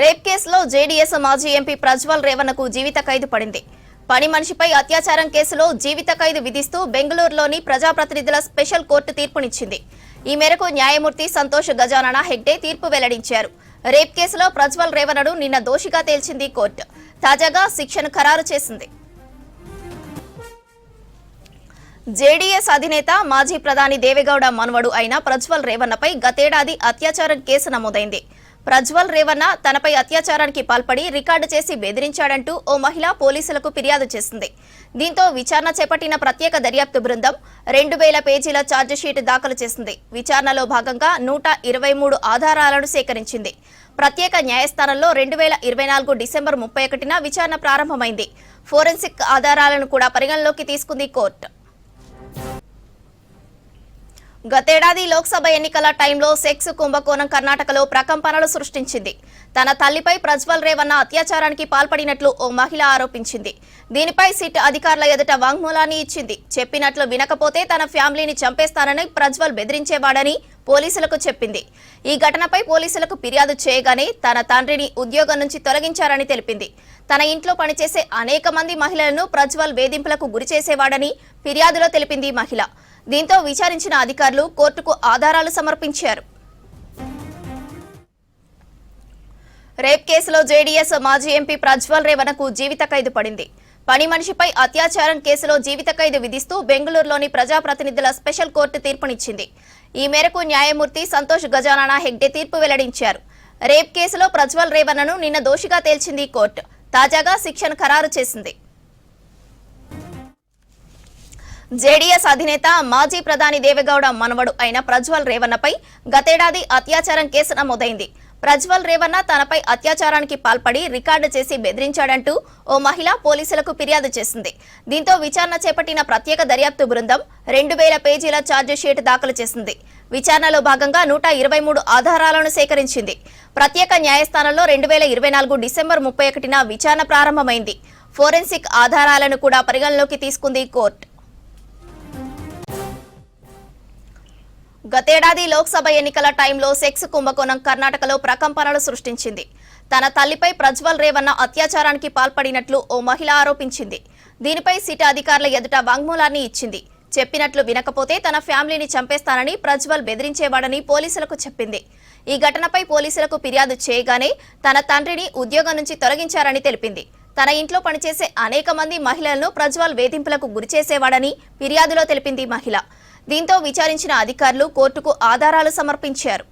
Rape కేసులో JDS మాజీ MP Prajwal రేవణకు జీవిత ఖైదు పడింది. పని మనిషిపై అత్యాచారం కేసులో జీవిత ఖైదు విధిస్తూ బెంగళూరులోని ప్రజాప్రతినిధుల స్పెషల్ కోర్టు తీర్పునిచ్చింది. ఈ మేరకు న్యాయమూర్తి సంతోష్ గజానన హెగ్డే తీర్పు వెల్లడించారు. రేప్ కేసులో ప్రజ్వల్ రేవణను నిన్న దోషిగా తేల్చింది కోర్టు. తాజాగా శిక్షను ఖరారు చేసింది. జేడీఎస్ అధినేత మాజీ ప్రధాని దేవేగౌడ మనవడు అయిన ప్రజ్వల్ రేవణపై గతేడాది అత్యాచారం కేసు నమోదైంది. ప్రజ్వల్ రేవణ తనపై అత్యాచారానికి పాల్పడి రికార్డు చేసి బెదిరించాడంటూ ఓ మహిళ పోలీసులకు ఫిర్యాదు చేసింది. దీంతో విచారణ చేపట్టిన ప్రత్యేక దర్యాప్తు బృందం 2000 పేజీల ఛార్జిషీట్ దాఖలు చేసింది. విచారణలో భాగంగా 123 ఆధారాలను సేకరించింది. ప్రత్యేక న్యాయస్థానంలో 2024 డిసెంబర్ 31న విచారణ ప్రారంభమైంది. ఫోరెన్సిక్ ఆధారాలను కూడా పరిగణలోకి తీసుకుంది కోర్టు. గతేడాది లోక్సభ ఎన్నికల టైంలో సెక్స్ కుంభకోణం కర్ణాటకలో ప్రకంపనలు సృష్టించింది. తన తల్లిపై ప్రజ్వల్ రేవణ అత్యాచారానికి పాల్పడినట్లు ఓ మహిళ ఆరోపించింది. దీనిపై సిట్ అధికారుల ఎదుట వాంగ్మూలాన్ని ఇచ్చింది. చెప్పినట్లు వినకపోతే తన ఫ్యామిలీని చంపేస్తానని ప్రజ్వల్ బెదిరించేవాడని పోలీసులకు చెప్పింది. ఈ ఘటనపై పోలీసులకు ఫిర్యాదు చేయగానే తన తండ్రిని ఉద్యోగం నుంచి తొలగించారని తెలిపింది. తన ఇంట్లో పనిచేసే అనేక మంది మహిళలను ప్రజ్వల్ వేధింపులకు గురిచేసేవాడని ఫిర్యాదులో తెలిపింది మహిళ. దీంతో విచారించిన అధికారులు కోర్టుకు ఆధారాలు సమర్పించారు. రేప్ కేసులో జేడీఎస్ మాజీ ఎంపీ ప్రజ్వల్ రేవణకు జీవిత ఖైదు పడింది. పని మనిషిపై అత్యాచారం కేసులో జీవిత ఖైదు విధిస్తూ బెంగళూరులోని ప్రజాప్రతినిధుల స్పెషల్ కోర్టు తీర్పునిచ్చింది. ఈ మేరకు న్యాయమూర్తి సంతోష్ గజానన హెగ్డే తీర్పు వెల్లడించారు. రేప్ కేసులో ప్రజ్వల్ రేవణను నిన్న దోషిగా తేల్చింది కోర్టు. తాజాగా శిక్షను ఖరారు చేసింది. జేడీఎస్ అధినేత మాజీ ప్రధాని దేవేగౌడ మనవడు అయిన ప్రజ్వల్ రేవణపై గతేడాది అత్యాచారం కేసు నమోదైంది. ప్రజ్వల్ రేవణ తనపై అత్యాచారానికి పాల్పడి రికార్డు చేసి బెదిరించాడంటూ ఓ మహిళ పోలీసులకు ఫిర్యాదు చేసింది. దీంతో విచారణ చేపట్టిన ప్రత్యేక దర్యాప్తు బృందం 2000 పేజీల ఛార్జిషీట్ దాఖలు చేసింది. విచారణలో భాగంగా 123 ఆధారాలను సేకరించింది. ప్రత్యేక న్యాయస్థానంలో 2024 డిసెంబర్ 31న విచారణ ప్రారంభమైంది. ఫోరెన్సిక్ ఆధారాలను కూడా పరిగణలోకి తీసుకుంది కోర్టు. గతేడాది లోక్సభ ఎన్నికల టైంలో సెక్స్ కుంభకోణం కర్ణాటకలో ప్రకంపనలు సృష్టించింది. తన తల్లిపై ప్రజ్వల్ రేవణ అత్యాచారానికి పాల్పడినట్లు ఓ మహిళ ఆరోపించింది. దీనిపై సిట్ అధికారుల ఎదుట వాంగ్మూలాన్ని ఇచ్చింది. చెప్పినట్లు వినకపోతే తన ఫ్యామిలీని చంపేస్తానని ప్రజ్వల్ బెదిరించేవాడని పోలీసులకు చెప్పింది. ఈ ఘటనపై పోలీసులకు ఫిర్యాదు చేయగానే తన తండ్రిని ఉద్యోగం నుంచి తొలగించారని తెలిపింది. తన ఇంట్లో పనిచేసే అనేక మంది మహిళలను ప్రజ్వల్ వేధింపులకు గురిచేసేవాడని ఫిర్యాదులో తెలిపింది మహిళ. దీంతో విచారించిన అధికారులు కోర్టుకు ఆధారాలు సమర్పించారు.